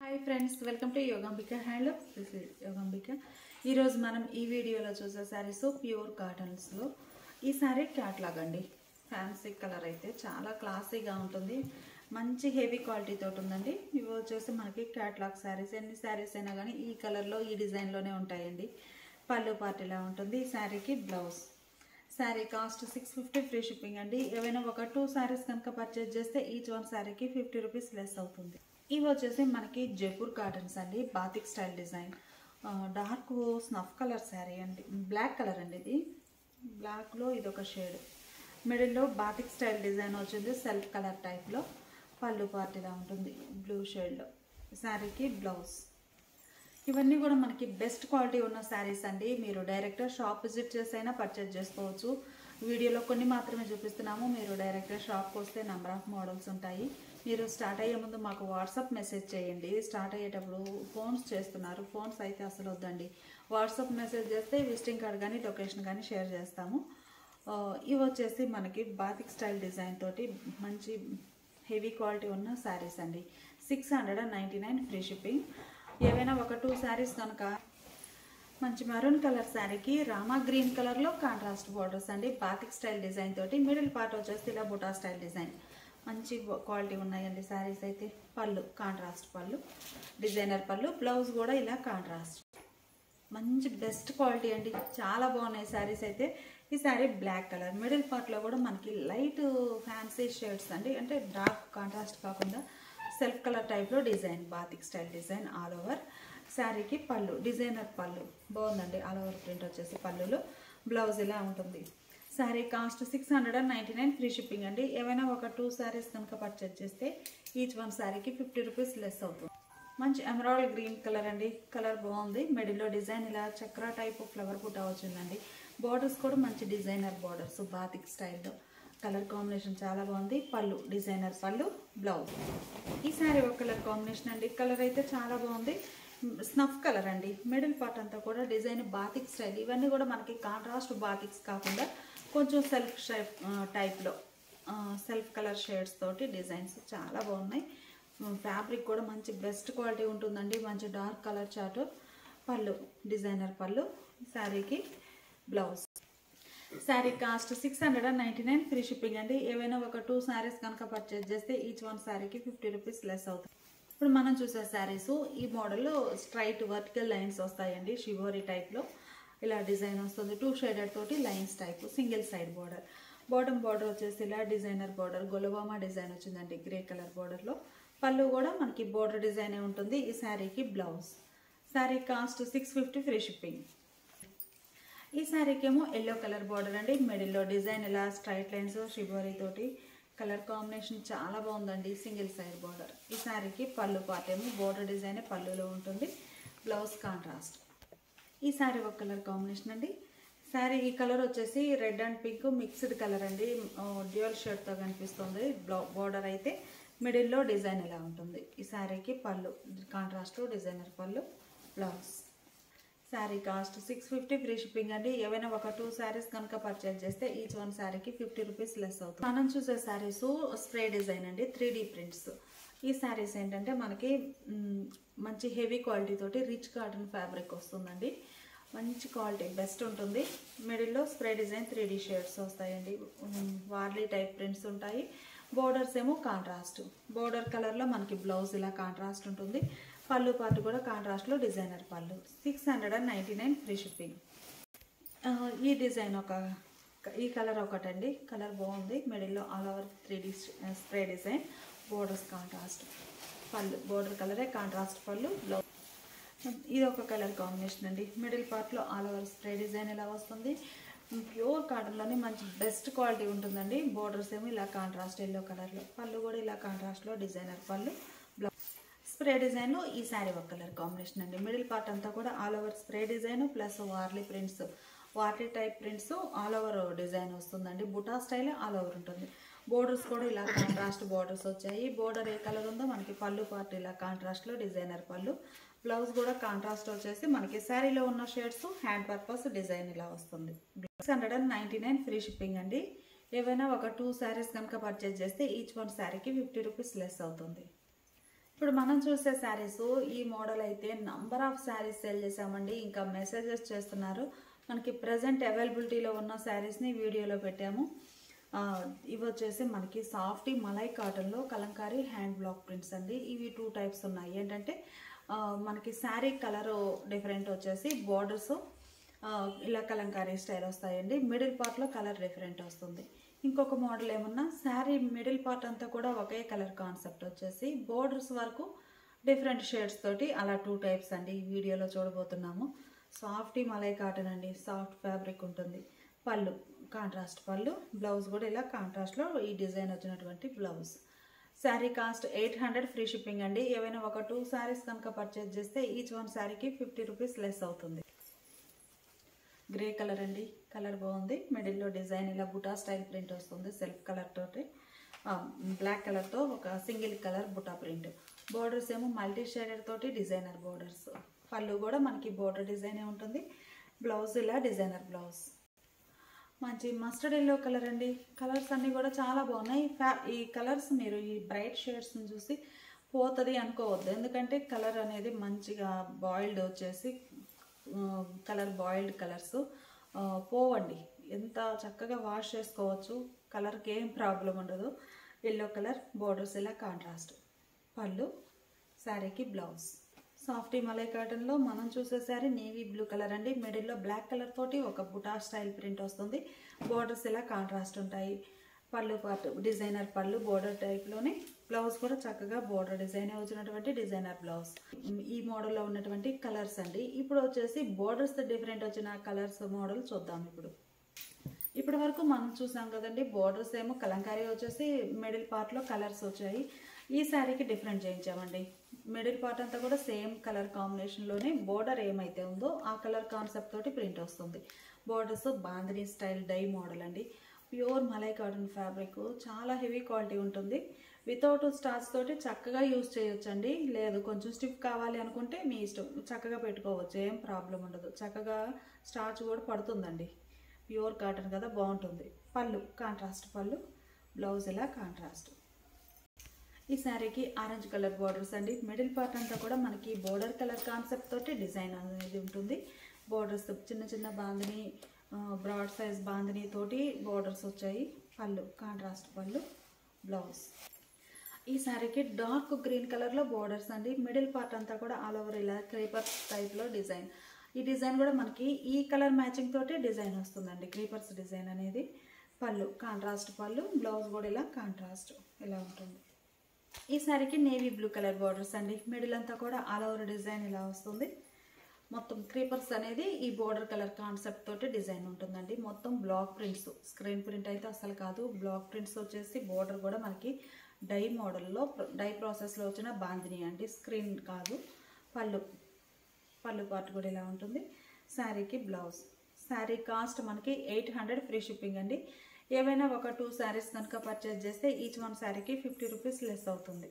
Hi friends, welcome to Yogambika handlooms. This is Yogambika. ఈరోజు మనం ఈ వీడియోలో చూసే శారీస్ ప్యూర్ కాటన్స్లో ఈ శారీ క్యాట్లాగ్ అండి. ఫ్యాన్సీ కలర్ అయితే చాలా క్లాసీగా ఉంటుంది, మంచి హెవీ క్వాలిటీ తోటి ఉందండి. ఇవి వచ్చేసి మనకి క్యాట్లాగ్ శారీస్, ఎన్ని శారీస్ అయినా కానీ ఈ కలర్లో ఈ డిజైన్లోనే ఉంటాయండి. పళ్ళు పార్టీలా ఉంటుంది. ఈ శారీకి blouse. Sari cost 650 free shipping అండి. ఏవైనా ఒక 2 శారీస్ కనుక పర్చేజ్ చేస్తే ఈచ్ వన్ శారీకి 50 రూపీస్ లెస్ అవుతుంది. ఇవి వచ్చేసి మనకి జైపూర్ కాటన్స్ అండి, batik style design. Dark snuff colour sari అండి, బ్లాక్ కలర్ అండి. ఇది బ్లాక్లో ఇదొక షేడ్, మిడిల్లో బాతిక్ స్టైల్ డిజైన్ వచ్చింది, సెల్ఫ్ కలర్ టైప్లో. పళ్ళు పార్టీలా ఉంటుంది బ్లూ షేడ్లో. శారీకి బ్లౌజ్. ఇవన్నీ కూడా మనకి బెస్ట్ క్వాలిటీ ఉన్న శారీస్ అండి. మీరు డైరెక్ట్గా షాప్ విజిట్ చేసైనా పర్చేజ్ చేసుకోవచ్చు. వీడియోలో కొన్ని మాత్రమే చూపిస్తున్నాము. మీరు డైరెక్ట్గా షాప్కి వస్తే నెంబర్ ఆఫ్ మోడల్స్ ఉంటాయి. మీరు స్టార్ట్ అయ్యే ముందు మాకు వాట్సాప్ మెసేజ్ చేయండి. స్టార్ట్ అయ్యేటప్పుడు ఫోన్స్ చేస్తున్నారు, ఫోన్స్ అయితే అసలు వద్దండి. వాట్సాప్ మెసేజ్ చేస్తే విజిటింగ్ కార్డ్ కానీ లొకేషన్ కానీ షేర్ చేస్తాము. ఇవి వచ్చేసి మనకి బాతిక్ స్టైల్ డిజైన్ తోటి మంచి హెవీ క్వాలిటీ ఉన్న శారీస్ అండి. 699 ఫ్రీ షిప్పింగ్. ఏవైనా ఒక 2 శారీస్ కనుక మంచి మెరూన్ కలర్ శారీకి రామా గ్రీన్ కలర్లో కాంట్రాస్ట్ బోర్డర్స్ అండి. బాతిక్ స్టైల్ డిజైన్ తోటి మిడిల్ పార్ట్ వచ్చేసి ఇలా బుటా స్టైల్ డిజైన్. మంచి క్వాలిటీ ఉన్నాయండి శారీస్ అయితే. పళ్ళు కాంట్రాస్ట్ పళ్ళు, డిజైనర్ పళ్ళు. బ్లౌజ్ కూడా ఇలా కాంట్రాస్ట్. మంచి బెస్ట్ క్వాలిటీ అండి, చాలా బాగున్నాయి శారీస్ అయితే. ఈ శారీ బ్లాక్ కలర్, మిడిల్ పార్ట్లో కూడా మనకి లైట్ ఫ్యాన్సీ షేడ్స్ అండి, అంటే డార్క్ కాంట్రాస్ట్ కాకుండా సెల్ఫ్ కలర్ టైప్లో design, batik style design all over. శారీకి పళ్ళు, డిజైనర్ పళ్ళు బాగుందండి. ఆల్ ఓవర్ ప్రింట్ వచ్చేసి పళ్ళులో. బ్లౌజ్ ఇలా ఉంటుంది. శారీ కాస్ట్ 699 ఫ్రీ షిప్పింగ్ అండి. ఏవైనా ఒక 2 శారీస్ కనుక పర్చేజ్ చేస్తే ఈచ్ వన్ శారీకి 50 రూపీస్ లెస్ అవుతుంది. మంచి ఎమరాల్డ్ గ్రీన్ కలర్ అండి, కలర్ బాగుంది. మిడిల్లో డిజైన్ ఇలా చక్ర టైప్ ఫ్లవర్ బుటా వచ్చిందండి. బార్డర్స్ కూడా మంచి డిజైనర్ బార్డర్స్ బాతిక్ స్టైల్లో. కలర్ కాంబినేషన్ చాలా బాగుంది. పళ్ళు డిజైనర్ పళ్ళు, బ్లౌజ్. ఈ శారీ ఒక కలర్ కాంబినేషన్ అండి, కలర్ అయితే చాలా బాగుంది. స్నఫ్ కలర్ అండి. మిడిల్ పార్ట్ అంతా కూడా డిజైన్ బాతిక్ స్టైల్. ఇవన్నీ కూడా మనకి కాంట్రాస్ట్ బాతిక్స్ కాకుండా కొంచెం సెల్ఫ్ టైప్లో సెల్ఫ్ కలర్ షేడ్స్ తోటి డిజైన్స్ చాలా బాగున్నాయి. ఫ్యాబ్రిక్ కూడా మంచి బెస్ట్ క్వాలిటీ ఉంటుందండి, మంచి డార్క్ కలర్ చార్ట్. పళ్ళు డిజైనర్ పళ్ళు. శారీకి blouse. Sari cost 699 free shipping అండి. ఏవైనా ఒక 2 శారీస్ కనుక పర్చేజ్ చేస్తే ఈచ్ వన్ శారీకి 50 రూపీస్ లెస్ అవుతుంది. ఇప్పుడు మనం చూసే శారీస్ ఈ మోడల్లో స్ట్రైట్ వర్టికల్ లైన్స్ వస్తాయండి, షివోరీ టైప్లో. ఇలా డిజైన్ వస్తుంది, 2 షేడెడ్ తోటి lines type, single side border. Bottom border వచ్చేసి ఇలా డిజైనర్ బార్డర్, గొలవామా డిజైన్ వచ్చిందండి గ్రే కలర్ బార్డర్లో. పళ్ళు కూడా మనకి బార్డర్ డిజైనే ఉంటుంది. ఈ శారీకి blouse. Sari cost 650 free shipping. ఈ శారీకి ఏమో ఎల్లో కలర్ బార్డర్ అండి. మిడిల్లో డిజైన్ ఇలా స్ట్రైట్ లైన్స్ షిబోరీ తోటి. కలర్ కాంబినేషన్ చాలా బాగుందండి, సింగిల్ సైడ్ బార్డర్. ఈ శారీకి పళ్ళు పార్ట్ ఏమో బార్డర్ డిజైన్ పళ్ళులో ఉంటుంది. Blouse contrast. ఈ శారీ ఒక కలర్ కాంబినేషన్ అండి. శారీ ఈ కలర్ వచ్చేసి red and pink mixed colour అండి, డ్యూయల్ షేడ్తో కనిపిస్తుంది. బార్డర్ అయితే మిడిల్లో డిజైన్ ఇలా ఉంటుంది. ఈ శారీకి పళ్ళు కాంట్రాస్ట్ డిజైనర్ పళ్ళు, blouse. Sari cost 650 free shipping అండి. ఏవైనా ఒక 2 శారీస్ కనుక పర్చేజ్ చేస్తే ఈచ్ వన్ శారీకి 50 రూపీస్ లెస్ అవుతుంది. మనం చూసే శారీస్ స్ప్రే డిజైన్ అండి, 3D ప్రింట్స్. ఈ శారీస్ ఏంటంటే మనకి మంచి హెవీ క్వాలిటీ తోటి రిచ్ కాటన్ ఫ్యాబ్రిక్ వస్తుందండి. మంచి క్వాలిటీ బెస్ట్ ఉంటుంది. మిడిల్లో స్ప్రే డిజైన్ 3D షేడ్స్ వస్తాయండి. వార్లీ టైప్ ప్రింట్స్ ఉంటాయి. బోర్డర్స్ ఏమో కాంట్రాస్ట్. బోర్డర్ కలర్లో మనకి బ్లౌజ్ ఇలా కాంట్రాస్ట్ ఉంటుంది. పళ్ళు పార్ట్ కూడా కాంట్రాస్ట్లో డిజైనర్ పళ్ళు. 699 ఫ్రీ షిప్పింగ్. ఈ డిజైన్ ఈ కలర్ ఒకటండి, కలర్ బాగుంది. మిడిల్లో all over 3D spray design, borders contrast. పళ్ళు బోర్డర్ కలరే కాంట్రాస్ట్ పళ్ళు, బ్లౌజ్. ఇది ఒక కలర్ కాంబినేషన్ అండి. మిడిల్ పార్ట్లో ఆల్ ఓవర్ స్ప్రే డిజైన్ ఇలా వస్తుంది. ప్యూర్ కాటన్లోనే మంచి బెస్ట్ క్వాలిటీ ఉంటుందండి. బోర్డర్స్ ఏమో ఇలా కాంట్రాస్ట్ ఎల్లో కలర్లో. పళ్ళు కూడా ఇలా కాంట్రాస్ట్లో డిజైనర్ పళ్ళు, బ్లౌజ్. స్ప్రే డిజైన్లో ఈ శారీ ఒక కలర్ కాంబినేషన్ అండి. మిడిల్ పార్ట్ అంతా కూడా all over spray design plus Warli prints, Warli type prints all over design వస్తుందండి. బుటా స్టైల్ ఆల్ ఓవర్ ఉంటుంది. బోర్డర్స్ కూడా ఇలా కాంట్రాస్ట్ బోర్డర్స్ వచ్చాయి. బోర్డర్ ఏ కలర్ ఉందో మనకి పళ్ళు పార్ట్ ఇలా కాంట్రాస్ట్లో డిజైనర్ పళ్ళు. బ్లౌజ్ కూడా కాంట్రాస్ట్ వచ్చేసి మనకి శారీలో ఉన్న షేడ్స్ హ్యాండ్ పర్పస్ డిజైన్ ఇలా వస్తుంది. 699 ఫ్రీ షిప్పింగ్ అండి. ఏవైనా ఒక 2 శారీస్ కనుక పర్చేజ్ చేస్తే ఈచ్ వన్ శారీకి 50 రూపీస్ లెస్ అవుతుంది. ఇప్పుడు మనం చూసే శారీస్ ఈ మోడల్ అయితే నంబర్ ఆఫ్ శారీస్ సేల్ చేసామండి. ఇంకా మెసేజెస్ చేస్తున్నారు. మనకి ప్రజెంట్ అవైలబిలిటీలో ఉన్న శారీస్ని వీడియోలో పెట్టాము. ఇవి వచ్చేసి మనకి సాఫ్ట్ మలై కాటన్లో కలంకారీ హ్యాండ్ బ్లాక్ ప్రింట్స్ అండి. ఇవి 2 టైప్స్ ఉన్నాయి. ఏంటంటే మనకి శారీ కలర్ డిఫరెంట్ వచ్చేసి బోర్డర్స్ ఇలా కలంకారీ స్టైల్ వస్తాయండి. మిడిల్ పార్ట్లో కలర్ డిఫరెంట్ వస్తుంది. ఇంకొక మోడల్ ఏమన్నా శారీ మిడిల్ పార్ట్ అంతా కూడా ఒకే కలర్ కాన్సెప్ట్ వచ్చేసి బోర్డర్స్ వరకు డిఫరెంట్ షేడ్స్ తోటి అలా 2 టైప్స్ అండి ఈ వీడియోలో చూడబోతున్నాము. సాఫ్ట్ మలై కాటన్ అండి, సాఫ్ట్ ఫ్యాబ్రిక్ ఉంటుంది. పళ్ళు కాంట్రాస్ట్ పళ్ళు, బ్లౌజ్ కూడా ఇలా కాంట్రాస్ట్లో ఈ డిజైన్ వచ్చినటువంటి blouse. Sari cost 800 free shipping అండి. ఏవైనా ఒక 2 శారీస్ కనుక పర్చేజ్ చేస్తే ఈచ్ వన్ శారీకి 50 రూపీస్ లెస్ అవుతుంది. గ్రే కలర్ అండి, కలర్ బాగుంది. మిడిల్లో డిజైన్ ఇలా బుటా స్టైల్ ప్రింట్ వస్తుంది. సెల్ఫ్ కలర్ తోటి బ్లాక్ కలర్తో ఒక సింగిల్ కలర్ బుటా ప్రింట్. బోర్డర్స్ ఏమో మల్టీ షేడెడ్ తోటి డిజైనర్ బోర్డర్స్. పళ్ళు కూడా మనకి బోర్డర్ డిజైనే ఉంటుంది. బ్లౌజ్ ఇలా డిజైనర్ బ్లౌజ్. మంచి మస్టర్డ్ ఎల్లో కలర్ అండి. కలర్స్ అన్నీ కూడా చాలా బాగున్నాయి. ఈ కలర్స్ మీరు ఈ బ్రైట్ షేడ్స్ని చూసి పోతుంది అనుకోవద్దు. ఎందుకంటే కలర్ అనేది మంచిగా బాయిల్డ్ వచ్చేసి కలర్ బాయిల్డ్ కలర్స్ పోవండి. ఎంత చక్కగా వాష్ చేసుకోవచ్చు. కలర్కి ఏం ప్రాబ్లం ఉండదు. ఎల్లో కలర్ బోర్డర్స్ ఇలా కాంట్రాస్ట్. పళ్ళు శారీకి బ్లౌజ్. సాఫ్ట్ మలై కాటన్లో మనం చూసే శారీ నేవీ బ్లూ కలర్ అండి. మిడిల్లో బ్లాక్ కలర్ తోటి ఒక బుటా స్టైల్ ప్రింట్ వస్తుంది. బోర్డర్స్ ఇలా కాంట్రాస్ట్ ఉంటాయి. పళ్ళు పార్ట్ డిజైనర్ పళ్ళు బోర్డర్ టైప్లోనే. బ్లౌజ్ కూడా చక్కగా బోర్డర్ డిజైన్ వచ్చినటువంటి డిజైనర్ బ్లౌజ్. ఈ మోడల్లో ఉన్నటువంటి కలర్స్ అండి. ఇప్పుడు వచ్చేసి బోర్డర్స్ డిఫరెంట్ వచ్చిన కలర్స్ మోడల్ చూద్దాం. ఇప్పటి వరకు మనం చూసాం కదండి. బోర్డర్స్ ఏమో కలంకారీ వచ్చేసి మిడిల్ పార్ట్లో కలర్స్ వచ్చాయి. ఈ శారీకి డిఫరెంట్ చేయించామండి. మిడిల్ పార్ట్ అంతా కూడా సేమ్ కలర్ కాంబినేషన్లోనే బోర్డర్ ఏమైతే ఉందో ఆ కలర్ కాన్సెప్ట్ తోటి ప్రింట్ వస్తుంది. Borders bandhani style dye model అండి. ప్యూర్ మలై కాటన్ ఫ్యాబ్రిక్, చాలా హెవీ క్వాలిటీ ఉంటుంది. వితౌట్ స్టార్చ్ తోటి చక్కగా యూజ్ చేయొచ్చండి. లేదు కొంచెం స్టిఫ్ కావాలి అనుకుంటే మీ ఇష్టం, చక్కగా పెట్టుకోవచ్చు, ఏం ప్రాబ్లం ఉండదు. చక్కగా స్టార్చ్ కూడా పడుతుందండి. ప్యూర్ కాటన్ కదా, బాగుంటుంది. పళ్ళు కాంట్రాస్ట్ పళ్ళు, బ్లౌజ్ ఇలా కాంట్రాస్ట్. ఈ శారీకి ఆరెంజ్ కలర్ బోర్డర్స్ అండి. మిడిల్ పార్ట్ అంతా కూడా మనకి బోర్డర్ కలర్ కాన్సెప్ట్ తోటి డిజైన్ అనేది ఉంటుంది. బోర్డర్స్ చిన్న చిన్న బాందిని, బ్రాడ్ సైజ్ బాందిని తోటి బోర్డర్స్ వచ్చాయి. పళ్ళు కాంట్రాస్ట్ పళ్ళు, బ్లౌజ్. ఈ శారీకి డార్క్ గ్రీన్ కలర్లో బోర్డర్స్ అండి. మిడిల్ పార్ట్ అంతా కూడా ఆల్ ఓవర్ ఇలా క్రీపర్స్ టైప్లో డిజైన్. ఈ డిజైన్ కూడా మనకి ఈ కలర్ మ్యాచింగ్ తోటి డిజైన్ వస్తుందండి. క్రీపర్స్ డిజైన్ అనేది. పళ్ళు కాంట్రాస్ట్ పళ్ళు, బ్లౌజ్ కూడా ఇలా కాంట్రాస్ట్ ఇలా ఉంటుంది. ఈ శారీకి నేవీ బ్లూ కలర్ బోర్డర్స్ అండి. మిడిల్ అంతా కూడా ఆల్ ఓవర్ డిజైన్ ఇలా వస్తుంది. మొత్తం క్రీపర్స్ అనేది ఈ బోర్డర్ కలర్ కాన్సెప్ట్ తోటి డిజైన్ ఉంటుందండి. మొత్తం బ్లాక్ ప్రింట్స్, స్క్రీన్ ప్రింట్ అయితే అసలు కాదు. బ్లాక్ ప్రింట్స్ వచ్చేసి బోర్డర్ కూడా మనకి డై మోడల్లో డై ప్రాసెస్లో వచ్చిన బాందిని అండి, స్క్రీన్ కాదు. పళ్ళు పార్ట్ కూడా ఇలా ఉంటుంది. శారీకి బ్లౌజ్. శారీ కాస్ట్ మనకి 800 ఫ్రీ షిప్పింగ్ అండి. ఏవైనా ఒక 2 శారీస్ కనుక పర్చేజ్ చేస్తే ఈచ్ వన్ శారీకి 50 రూపీస్ లెస్ అవుతుంది.